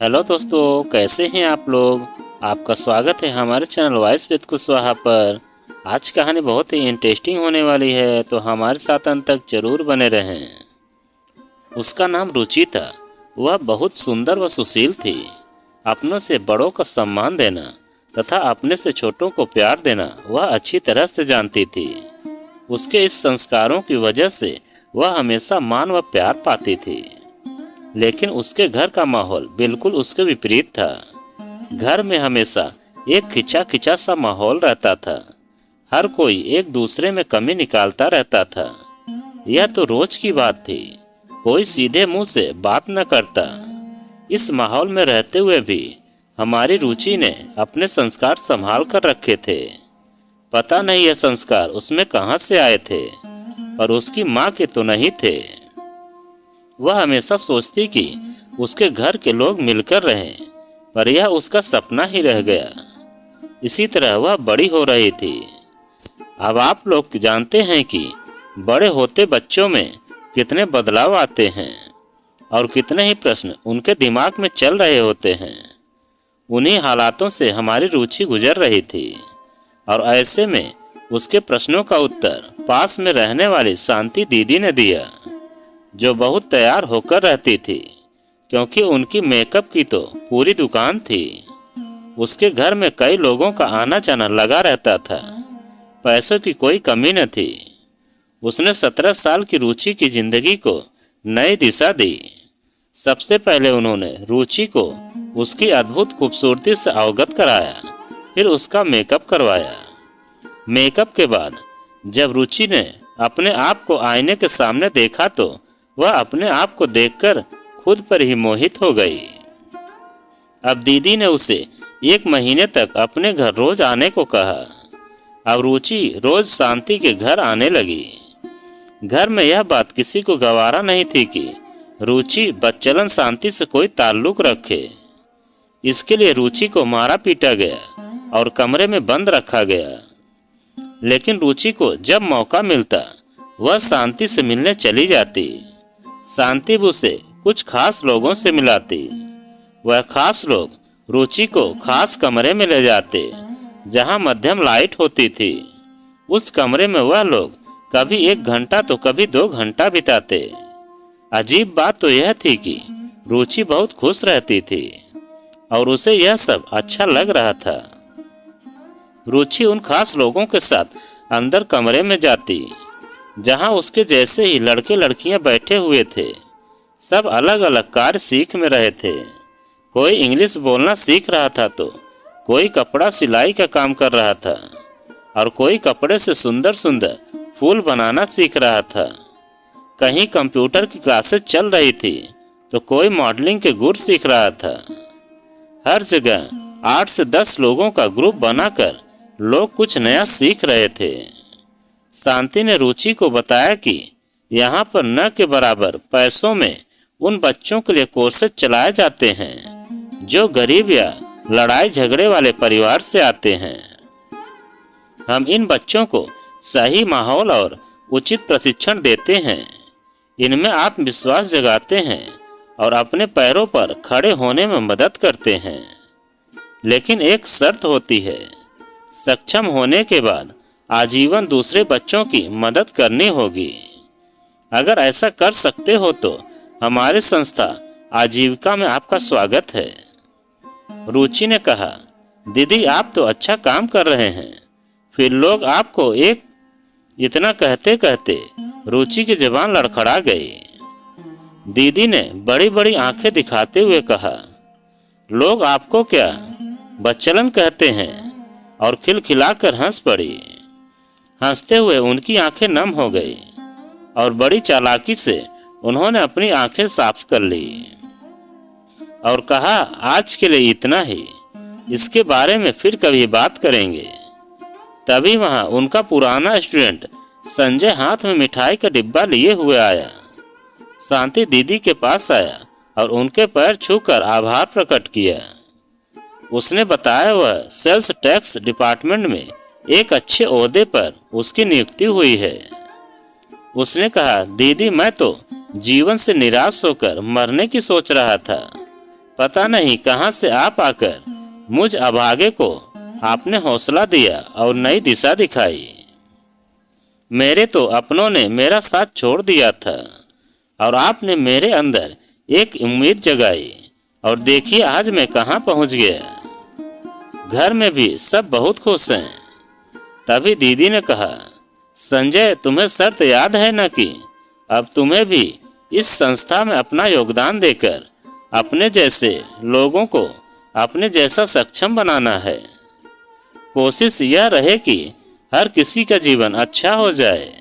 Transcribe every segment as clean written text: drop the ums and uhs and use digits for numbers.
Hello दोस्तों, कैसे हैं आप लोग। आपका स्वागत है हमारे चैनल वॉइस विद कुशवाहा पर। आज कहानी बहुत ही इंटरेस्टिंग होने वाली है, तो हमारे साथ अंत तक जरूर बने रहें। उसका नाम रुचि था। वह बहुत सुंदर व सुशील थी। अपनों से बड़ों का सम्मान देना तथा अपने से छोटों को प्यार देना वह अच्छी तरह से जानती थी। उसके इस संस्कारों की वजह से वह हमेशा मान व प्यार पाती थी। लेकिन उसके घर का माहौल बिल्कुल उसके विपरीत था। घर में हमेशा एक खिंचा खिंचा सा माहौल रहता था। हर कोई एक दूसरे में कमी निकालता रहता था। यह तो रोज की बात थी। कोई सीधे मुंह से बात न करता। इस माहौल में रहते हुए भी हमारी रुचि ने अपने संस्कार संभाल कर रखे थे। पता नहीं यह संस्कार उसमें कहां से आए थे, पर उसकी माँ के तो नहीं थे। वह हमेशा सोचती कि उसके घर के लोग मिलकर रहें, पर यह उसका सपना ही रह गया। इसी तरह वह बड़ी हो रही थी। अब आप लोग जानते हैं कि बड़े होते बच्चों में कितने बदलाव आते हैं और कितने ही प्रश्न उनके दिमाग में चल रहे होते हैं। उन्हीं हालातों से हमारी रुचि गुजर रही थी, और ऐसे में उसके प्रश्नों का उत्तर पास में रहने वाली शांति दीदी ने दिया, जो बहुत तैयार होकर रहती थी, क्योंकि उनकी मेकअप की तो पूरी दुकान थी। उसके घर में कई लोगों का आना जाना लगा रहता था। पैसों की कोई कमी न थी। उसने 17 साल की रुचि की जिंदगी को नई दिशा दी। सबसे पहले उन्होंने रुचि को उसकी अद्भुत खूबसूरती से अवगत कराया, फिर उसका मेकअप करवाया। मेकअप के बाद जब रुचि ने अपने आप को आईने के सामने देखा, तो वह अपने आप को देखकर खुद पर ही मोहित हो गई। अब दीदी ने उसे 1 महीने तक अपने घर रोज आने को कहा। अब रुचि रोज शांति के घर आने लगी। घर में यह बात किसी को गवारा नहीं थी कि रुचि बच्चलन शांति से कोई ताल्लुक रखे। इसके लिए रुचि को मारा पीटा गया और कमरे में बंद रखा गया। लेकिन रुचि को जब मौका मिलता, वह शांति से मिलने चली जाती। शांति उसे कुछ खास लोगों से मिलाती। वह खास लोग रुचि को खास कमरे में ले जाते, जहां मध्यम लाइट होती थी। उस कमरे में वह लोग कभी 1 घंटा तो कभी 2 घंटा बिताते। अजीब बात तो यह थी कि रुचि बहुत खुश रहती थी और उसे यह सब अच्छा लग रहा था। रुचि उन खास लोगों के साथ अंदर कमरे में जाती, जहां उसके जैसे ही लड़के लड़कियां बैठे हुए थे। सब अलग अलग कार्य सीख में रहे थे। कोई इंग्लिश बोलना सीख रहा था, तो कोई कपड़ा सिलाई का काम कर रहा था, और कोई कपड़े से सुंदर सुंदर फूल बनाना सीख रहा था। कहीं कंप्यूटर की क्लासेस चल रही थी, तो कोई मॉडलिंग के गुर सीख रहा था। हर जगह 8 से 10 लोगों का ग्रुप बनाकर लोग कुछ नया सीख रहे थे। शांति ने रुचि को बताया कि यहाँ पर न के बराबर पैसों में उन बच्चों के लिए कोर्सेज चलाए जाते हैं जो गरीब या लड़ाई झगड़े वाले परिवार से आते हैं। हम इन बच्चों को सही माहौल और उचित प्रशिक्षण देते हैं। इनमें आत्मविश्वास जगाते हैं और अपने पैरों पर खड़े होने में मदद करते हैं। लेकिन एक शर्त होती है, सक्षम होने के बाद आजीवन दूसरे बच्चों की मदद करनी होगी। अगर ऐसा कर सकते हो तो हमारी संस्था आजीविका में आपका स्वागत है। रुचि ने कहा, दीदी आप तो अच्छा काम कर रहे हैं। फिर लोग आपको एक इतना कहते कहते रुचि की जुबान लड़खड़ा गई। दीदी ने बड़ी बड़ी आंखें दिखाते हुए कहा, लोग आपको क्या बच्चलन कहते हैं, और खिलखिलाकर हंस पड़ी। हंसते हुए उनकी आंखें नम हो गई और बड़ी चालाकी से उन्होंने अपनी आंखें साफ कर ली और कहा, आज के लिए इतना ही। इसके बारे में फिर कभी बात करेंगे। तभी वहां उनका पुराना स्टूडेंट संजय हाथ में मिठाई का डिब्बा लिए हुए आया। शांति दीदी के पास आया और उनके पैर छूकर आभार प्रकट किया। उसने बताया वह सेल्स टैक्स डिपार्टमेंट में एक अच्छे ओहदे पर उसकी नियुक्ति हुई है। उसने कहा, दीदी मैं तो जीवन से निराश होकर मरने की सोच रहा था, पता नहीं कहां से आप आकर मुझ अभागे को आपने हौसला दिया और नई दिशा दिखाई। मेरे तो अपनों ने मेरा साथ छोड़ दिया था और आपने मेरे अंदर एक उम्मीद जगाई, और देखिए आज मैं कहां पहुंच गया। घर में भी सब बहुत खुश हैं। तभी दीदी ने कहा, संजय तुम्हें शर्त याद है ना कि अब तुम्हें भी इस संस्था में अपना योगदान देकर अपने जैसे लोगों को अपने जैसा सक्षम बनाना है। कोशिश यह रहे कि हर किसी का जीवन अच्छा हो जाए।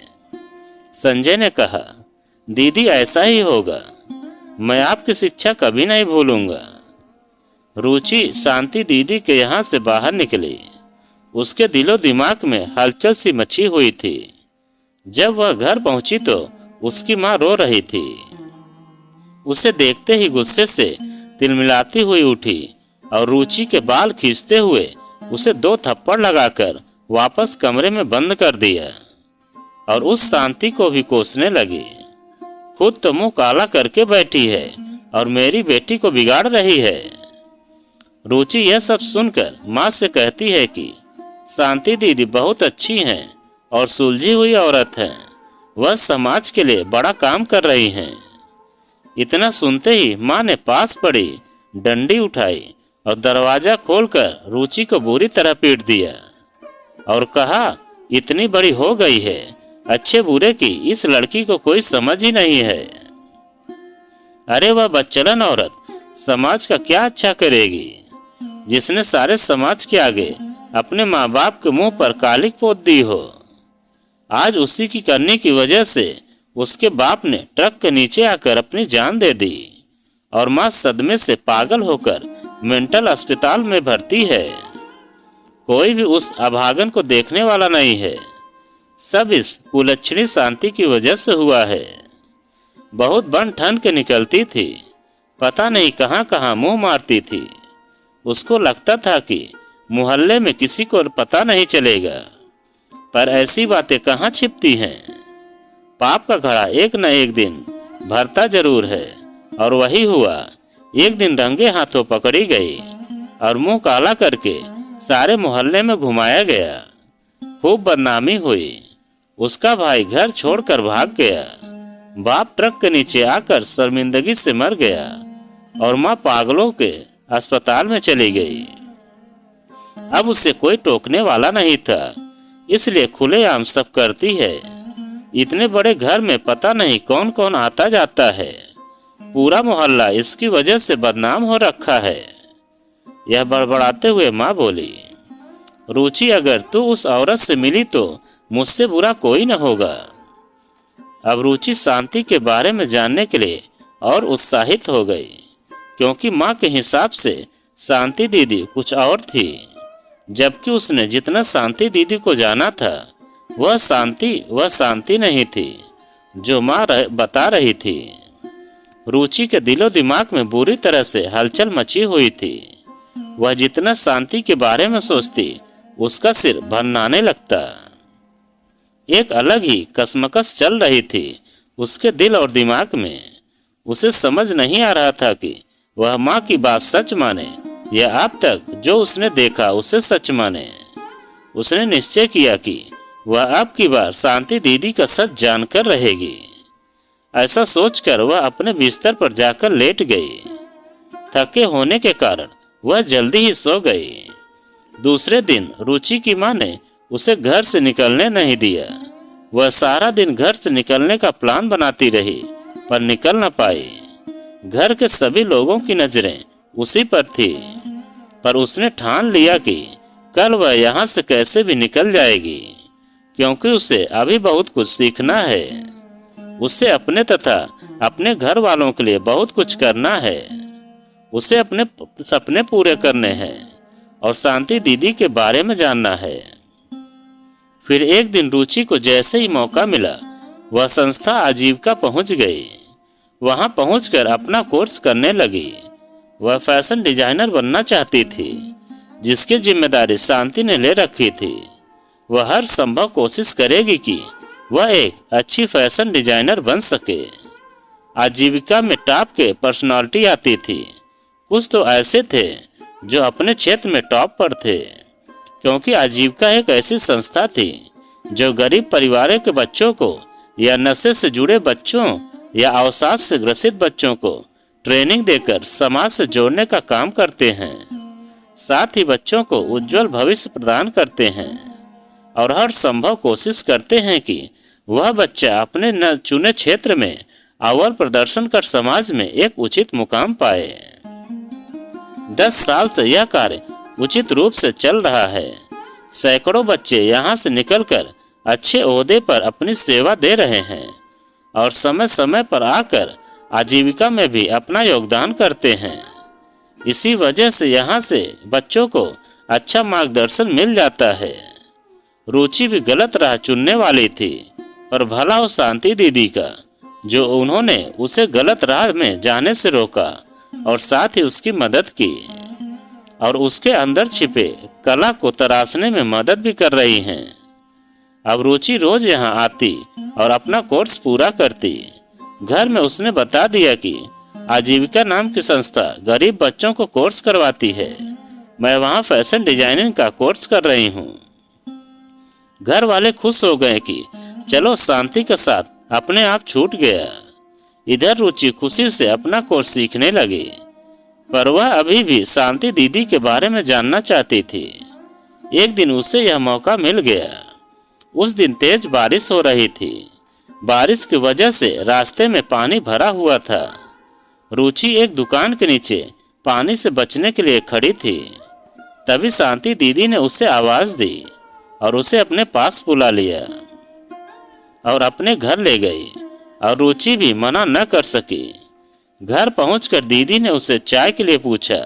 संजय ने कहा, दीदी ऐसा ही होगा, मैं आपकी शिक्षा कभी नहीं भूलूंगा। रुचि शांति दीदी के यहाँ से बाहर निकली। उसके दिलो दिमाग में हलचल सी मची हुई थी। जब वह घर पहुंची तो उसकी माँ रो रही थी। उसे देखते ही गुस्से से तिलमिलाती हुई उठी और रुचि के बाल खींचते हुए उसे 2 थप्पड़ लगाकर वापस कमरे में बंद कर दिया और उस शांति को भी कोसने लगी। खुद तो मुंह काला करके बैठी है और मेरी बेटी को बिगाड़ रही है। रुचि यह सब सुनकर माँ से कहती है कि शांति दीदी बहुत अच्छी हैं और सुलझी हुई औरत हैं। वह समाज के लिए बड़ा काम कर रही हैं। इतना सुनते ही माँ ने पास पड़ी डंडी उठाई और दरवाजा खोलकर रुचि को बुरी तरह पीट दिया और कहा, इतनी बड़ी हो गई है, अच्छे बुरे की इस लड़की को कोई समझ ही नहीं है। अरे वह बच्चलन औरत समाज का क्या अच्छा करेगी, जिसने सारे समाज के आगे अपने माँ बाप के मुंह पर कालिक पोत दी हो। आज उसी की करने की वजह से उसके बाप ने ट्रक के नीचे आकर अपनी जान दे दी और माँ सदमे से पागल होकर मेंटल अस्पताल में भर्ती है। कोई भी उस अभागन को देखने वाला नहीं है। सब इस कुलच्छणी शांति की वजह से हुआ है। बहुत बन ठन के निकलती थी, पता नहीं कहां कहां मुंह मारती थी। उसको लगता था कि मोहल्ले में किसी को पता नहीं चलेगा, पर ऐसी बातें कहां छिपती हैं। पाप का घड़ा एक न एक दिन भरता जरूर है, और वही हुआ। एक दिन रंगे हाथों पकड़ी गई और मुंह काला करके सारे मोहल्ले में घुमाया गया। खूब बदनामी हुई। उसका भाई घर छोड़कर भाग गया। बाप ट्रक के नीचे आकर शर्मिंदगी से मर गया और माँ पागलों के अस्पताल में चली गई। अब उसे कोई टोकने वाला नहीं था, इसलिए खुलेआम सब करती है। इतने बड़े घर में पता नहीं कौन कौन आता जाता है। पूरा मोहल्ला इसकी वजह से बदनाम हो रखा है। यह बड़बड़ाते हुए माँ बोली, रुचि अगर तू उस औरत से मिली तो मुझसे बुरा कोई न होगा। अब रुचि शांति के बारे में जानने के लिए और उत्साहित हो गई, क्योंकि माँ के हिसाब से शांति दीदी कुछ और थी, जबकि उसने जितना शांति दीदी को जाना था वह शांति नहीं थी जो माँ बता रही थी। रुचि के दिलो दिमाग में बुरी तरह से हलचल मची हुई थी। वह जितना शांति के बारे में सोचती उसका सिर भन्नाने लगता। एक अलग ही कसमकस चल रही थी उसके दिल और दिमाग में। उसे समझ नहीं आ रहा था कि वह माँ की बात सच माने या अब तक जो उसने देखा उसे सच माने। उसने निश्चय किया कि वह अब की बार शांति दीदी का सच जानकर रहेगी। ऐसा सोचकर वह अपने बिस्तर पर जाकर लेट गई। थके होने के कारण वह जल्दी ही सो गई। दूसरे दिन रुचि की माँ ने उसे घर से निकलने नहीं दिया। वह सारा दिन घर से निकलने का प्लान बनाती रही, पर निकल न पाई। घर के सभी लोगों की नजरें उसी पर थी, पर उसने ठान लिया कि कल वह यहाँ से कैसे भी निकल जाएगी, क्योंकि उसे अभी बहुत कुछ सीखना है। उसे अपने तथा अपने घर वालों के लिए बहुत कुछ करना है। उसे अपने सपने पूरे करने हैं और शांति दीदी के बारे में जानना है। फिर एक दिन रुचि को जैसे ही मौका मिला वह संस्था आजीविका पहुंच गई। वहां पहुंचकर अपना कोर्स करने लगी। वह फैशन डिजाइनर बनना चाहती थी, जिसकी जिम्मेदारी शांति ने ले रखी थी। वह हर संभव कोशिश करेगी कि वह एक अच्छी फैशन डिजाइनर बन सके। आजीविका में टॉप के पर्सनालिटी आती थी। कुछ तो ऐसे थे जो अपने क्षेत्र में टॉप पर थे, क्योंकि आजीविका एक ऐसी संस्था थी जो गरीब परिवारों के बच्चों को या नशे से जुड़े बच्चों या अवसाद से ग्रसित बच्चों को ट्रेनिंग देकर समाज से जोड़ने का काम करते हैं। साथ ही बच्चों को उज्जवल भविष्य प्रदान करते हैं और हर संभव कोशिश करते हैं कि वह बच्चा अपने न चुने क्षेत्र में अव्वल प्रदर्शन कर समाज में एक उचित मुकाम पाए। 10 साल से यह कार्य उचित रूप से चल रहा है। सैकड़ों बच्चे यहाँ से निकलकर अच्छे ओहदे पर अपनी सेवा दे रहे हैं और समय समय पर आकर आजीविका में भी अपना योगदान करते हैं। इसी वजह से यहाँ से बच्चों को अच्छा मार्गदर्शन मिल जाता है। रुचि भी गलत राह चुनने वाली थी, पर भला हो शांति दीदी का, जो उन्होंने उसे गलत राह में जाने से रोका और साथ ही उसकी मदद की और उसके अंदर छिपे कला को तराशने में मदद भी कर रही हैं। अब रुचि रोज यहाँ आती और अपना कोर्स पूरा करती। घर में उसने बता दिया कि आजीविका नाम की संस्था गरीब बच्चों को कोर्स करवाती है। मैं वहाँ फैशन डिजाइनिंग का कोर्स कर रही हूँ। घर वाले खुश हो गए कि चलो शांति के साथ अपने आप छूट गया। इधर रुचि खुशी से अपना कोर्स सीखने लगी, पर वह अभी भी शांति दीदी के बारे में जानना चाहती थी। एक दिन उसे यह मौका मिल गया। उस दिन तेज बारिश हो रही थी। बारिश की वजह से रास्ते में पानी भरा हुआ था। रुचि एक दुकान के नीचे पानी से बचने के लिए खड़ी थी। तभी शांति दीदी ने उसे आवाज दी और उसे अपने पास बुला लिया और अपने घर ले गई और रुचि भी मना न कर सकी। घर पहुंचकर दीदी ने उसे चाय के लिए पूछा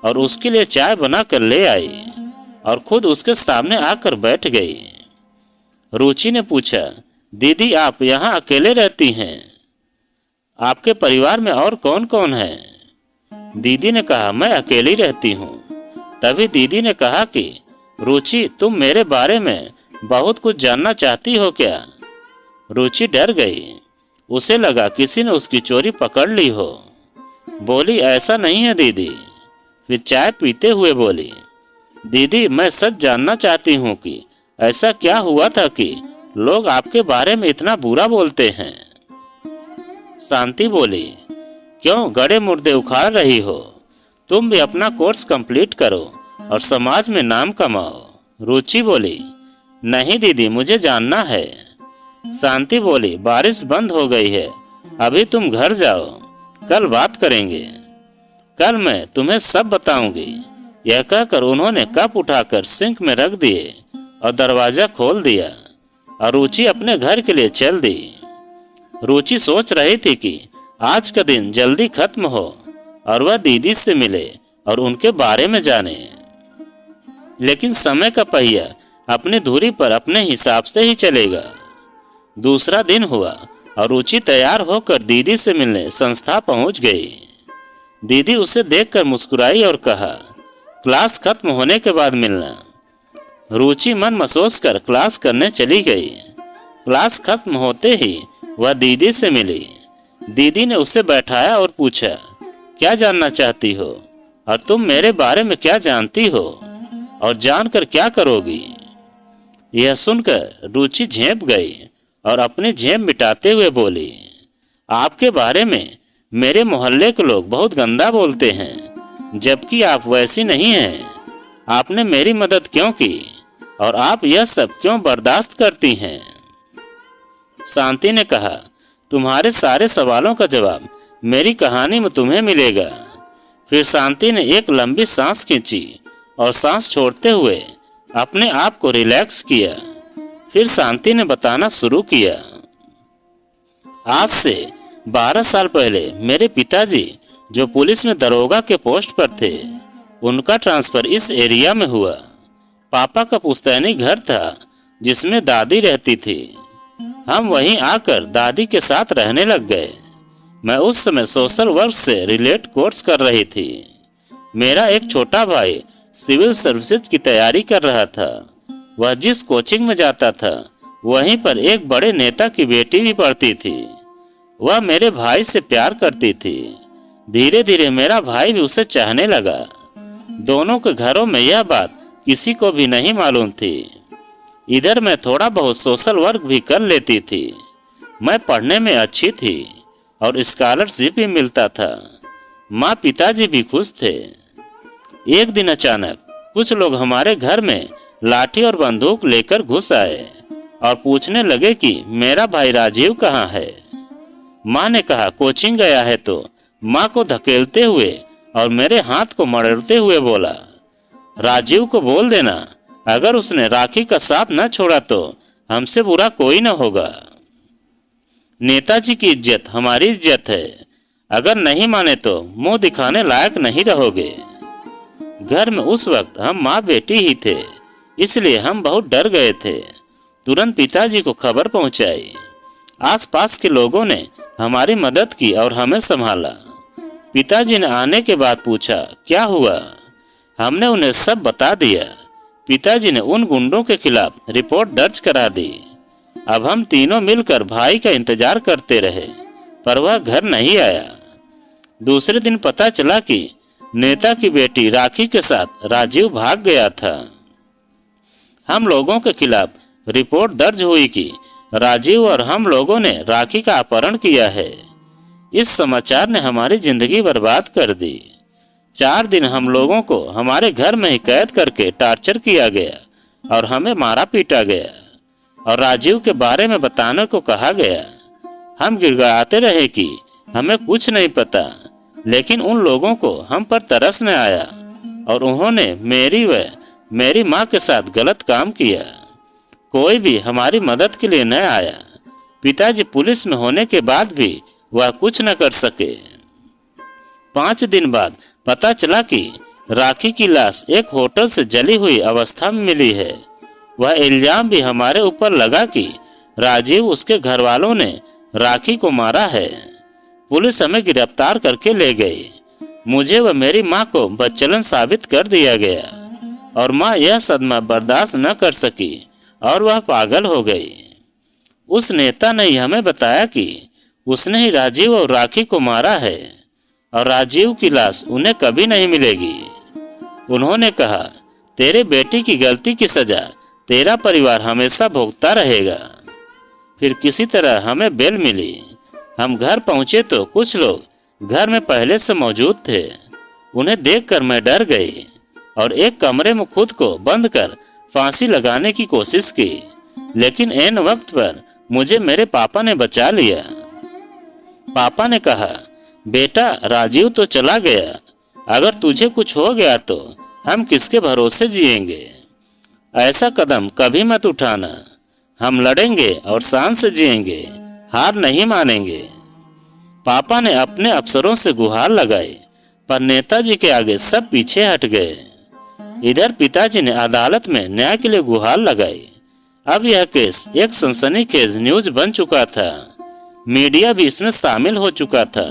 और उसके लिए चाय बनाकर ले आई और खुद उसके सामने आकर बैठ गई। रुचि ने पूछा, दीदी आप यहाँ अकेले रहती हैं? आपके परिवार में और कौन कौन है? दीदी ने कहा, मैं अकेली रहती हूँ। तभी दीदी ने कहा कि रुचि तुम मेरे बारे में बहुत कुछ जानना चाहती हो क्या? रुचि डर गई। उसे लगा किसी ने उसकी चोरी पकड़ ली हो। बोली, ऐसा नहीं है दीदी। फिर चाय पीते हुए बोली, दीदी मैं सच जानना चाहती हूँ कि ऐसा क्या हुआ था कि लोग आपके बारे में इतना बुरा बोलते हैं? शांति बोली, क्यों गड़े मुर्दे उखाड़ रही हो? तुम भी अपना कोर्स कंप्लीट करो और समाज में नाम कमाओ। रुचि बोली, नहीं दीदी मुझे जानना है। शांति बोली, बारिश बंद हो गई है, अभी तुम घर जाओ, कल बात करेंगे। कल मैं तुम्हें सब बताऊंगी। यह कहकर उन्होंने कप उठाकर सिंक में रख दिए और दरवाजा खोल दिया और रुचि अपने घर के लिए चल दी। रुचि सोच रही थी कि आज का दिन जल्दी खत्म हो और वह दीदी से मिले और उनके बारे में जाने, लेकिन समय का पहिया अपनी धुरी पर अपने हिसाब से ही चलेगा। दूसरा दिन हुआ और रुचि तैयार होकर दीदी से मिलने संस्था पहुंच गई। दीदी उसे देखकर मुस्कुराई और कहा, क्लास खत्म होने के बाद मिलना। रुचि मन महसूस कर क्लास करने चली गई। क्लास खत्म होते ही वह दीदी से मिली। दीदी ने उसे बैठाया और पूछा, क्या जानना चाहती हो और तुम मेरे बारे में क्या जानती हो और जानकर क्या करोगी? यह सुनकर रुचि झेप गई और अपनी झेप मिटाते हुए बोली, आपके बारे में मेरे मोहल्ले के लोग बहुत गंदा बोलते हैं, जबकि आप वैसी नहीं हैं। आपने मेरी मदद क्यों की और आप यह सब क्यों बर्दाश्त करती हैं? शांति ने कहा, तुम्हारे सारे सवालों का जवाब मेरी कहानी में तुम्हें मिलेगा। फिर शांति ने एक लंबी सांस खींची और सांस छोड़ते हुए अपने आप को रिलैक्स किया। फिर शांति ने बताना शुरू किया, आज से 12 साल पहले मेरे पिताजी जो पुलिस में दरोगा के पोस्ट पर थे, उनका ट्रांसफर इस एरिया में हुआ। पापा का पुश्तैनी घर था जिसमें दादी रहती थी। हम वहीं आकर दादी के साथ रहने लग गए। मैं उस समय सोशल वर्क से रिलेट कोर्स कर रही थी। मेरा एक छोटा भाई सिविल सर्विसेज की तैयारी कर रहा था। वह जिस कोचिंग में जाता था वहीं पर एक बड़े नेता की बेटी भी पढ़ती थी। वह मेरे भाई से प्यार करती थी। धीरे धीरे मेरा भाई भी उसे चाहने लगा। दोनों के घरों में यह बात किसी को भी नहीं मालूम थी। इधर मैं थोड़ा बहुत सोशल वर्क भी कर लेती थी। मैं पढ़ने में अच्छी थी और स्कॉलरशिप भी मिलता था। माँ पिताजी भी खुश थे। एक दिन अचानक कुछ लोग हमारे घर में लाठी और बंदूक लेकर घुस आए और पूछने लगे कि मेरा भाई राजीव कहाँ है। माँ ने कहा कोचिंग गया है। तो माँ को धकेलते हुए और मेरे हाथ को मरोड़ते हुए बोला, राजीव को बोल देना अगर उसने राखी का साथ न छोड़ा तो हमसे बुरा कोई न होगा। नेताजी की इज्जत हमारी इज्जत है। अगर नहीं माने तो मुंह दिखाने लायक नहीं रहोगे। घर में उस वक्त हम माँ बेटी ही थे, इसलिए हम बहुत डर गए थे। तुरंत पिताजी को खबर पहुंचाई। आसपास के लोगों ने हमारी मदद की और हमें संभाला। पिताजी ने आने के बाद पूछा क्या हुआ। हमने उन्हें सब बता दिया। पिताजी ने उन गुंडों के खिलाफ रिपोर्ट दर्ज करा दी। अब हम तीनों मिलकर भाई का इंतजार करते रहे, पर वह घर नहीं आया। दूसरे दिन पता चला कि नेता की बेटी राखी के साथ राजीव भाग गया था। हम लोगों के खिलाफ रिपोर्ट दर्ज हुई कि राजीव और हम लोगों ने राखी का अपहरण किया है। इस समाचार ने हमारी जिंदगी बर्बाद कर दी। 4 दिन हम लोगों को हमारे घर में ही कैद करके टॉर्चर किया गया और हमें मारा पीटा गया और राजीव के बारे में बताने को कहा गया। हम गिड़गिड़ाते रहे कि हमें कुछ नहीं पता, लेकिन उन लोगों को हम पर तरस न आया और उन्होंने मेरी माँ के साथ गलत काम किया। कोई भी हमारी मदद के लिए न आया। पिताजी पुलिस में होने के बाद भी वह कुछ न कर सके। 5 दिन बाद पता चला कि राखी की लाश एक होटल से जली हुई अवस्था में मिली है। वह इल्जाम भी हमारे ऊपर लगा कि राजीव उसके घर वालों ने राखी को मारा है। पुलिस हमें गिरफ्तार करके ले गई। मुझे व मेरी माँ को बदचलन साबित कर दिया गया और माँ यह सदमा बर्दाश्त न कर सकी और वह पागल हो गई। उस नेता ने हमें बताया कि उसने ही राजीव और राखी को मारा है और राजीव की लाश उन्हें कभी नहीं मिलेगी। उन्होंने कहा तेरे बेटी की गलती की सजा तेरा परिवार हमेशा भुगतता रहेगा। फिर किसी तरह हमें बेल मिली। हम घर पहुंचे तो कुछ लोग घर में पहले से मौजूद थे। उन्हें देखकर मैं डर गई और एक कमरे में खुद को बंद कर फांसी लगाने की कोशिश की, लेकिन ऐन वक्त पर मुझे मेरे पापा ने बचा लिया। पापा ने कहा बेटा राजीव तो चला गया, अगर तुझे कुछ हो गया तो हम किसके भरोसे जिएंगे। ऐसा कदम कभी मत उठाना। हम लड़ेंगे और शान से जिएंगे, हार नहीं मानेंगे। पापा ने अपने अफसरों से गुहार लगाई, पर नेताजी के आगे सब पीछे हट गए। इधर पिताजी ने अदालत में न्याय के लिए गुहार लगाई। अब यह केस एक सनसनीखेज न्यूज बन चुका था। मीडिया भी इसमें शामिल हो चुका था।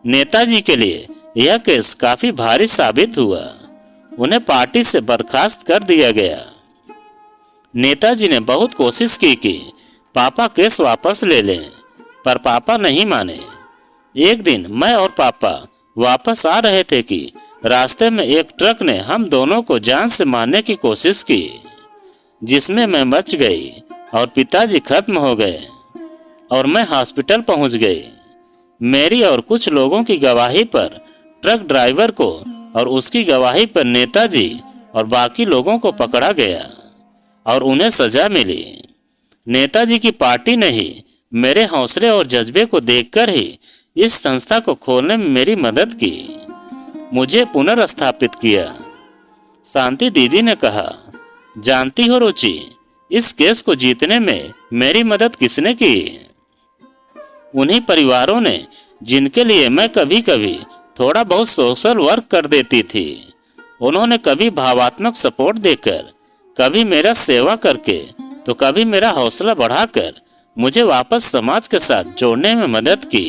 नेताजी के लिए यह केस काफी भारी साबित हुआ। उन्हें पार्टी से बर्खास्त कर दिया गया। नेताजी ने बहुत कोशिश की कि पापा केस वापस ले लें, पर पापा नहीं माने। एक दिन मैं और पापा वापस आ रहे थे कि रास्ते में एक ट्रक ने हम दोनों को जान से मारने की कोशिश की, जिसमें मैं बच गई और पिताजी खत्म हो गए और मैं हॉस्पिटल पहुंच गई। मेरी और कुछ लोगों की गवाही पर ट्रक ड्राइवर को और उसकी गवाही पर नेताजी और बाकी लोगों को पकड़ा गया और उन्हें सजा मिली। नेताजी की पार्टी ने ही मेरे हौसले और जज्बे को देखकर ही इस संस्था को खोलने में मेरी मदद की, मुझे पुनर्स्थापित किया। शांति दीदी ने कहा, जानती हो रुचि, इस केस को जीतने में मेरी मदद किसने की? उन्हीं परिवारों ने जिनके लिए मैं कभी कभी थोड़ा बहुत सोशल वर्क कर देती थी। उन्होंने कभी भावात्मक सपोर्ट देकर, कभी मेरा सेवा करके, तो कभी मेरा हौसला बढ़ाकर मुझे वापस समाज के साथ जोड़ने में मदद की।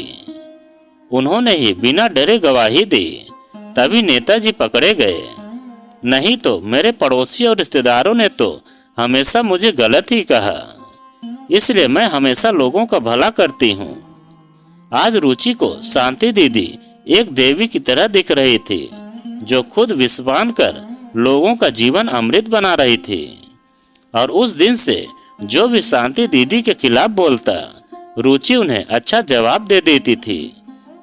उन्होंने ही बिना डरे गवाही दी, तभी नेताजी पकड़े गए। नहीं तो मेरे पड़ोसी और रिश्तेदारों ने तो हमेशा मुझे गलत ही कहा। इसलिए मैं हमेशा लोगों का भला करती हूँ। आज रुचि को शांति दीदी एक देवी की तरह दिख रही थी, जो खुद विष पान कर लोगों का जीवन अमृत बना रही थी। और उस दिन से जो भी शांति दीदी के खिलाफ बोलता, रुचि उन्हें अच्छा जवाब दे देती थी,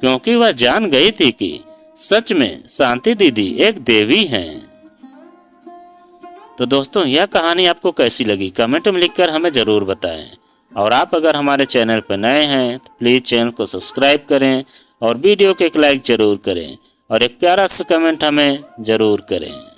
क्योंकि वह जान गई थी कि सच में शांति दीदी एक देवी हैं। तो दोस्तों, यह कहानी आपको कैसी लगी कमेंट में लिखकर हमें ज़रूर बताएं। और आप अगर हमारे चैनल पर नए हैं तो प्लीज़ चैनल को सब्सक्राइब करें और वीडियो को एक लाइक ज़रूर करें और एक प्यारा सा कमेंट हमें ज़रूर करें।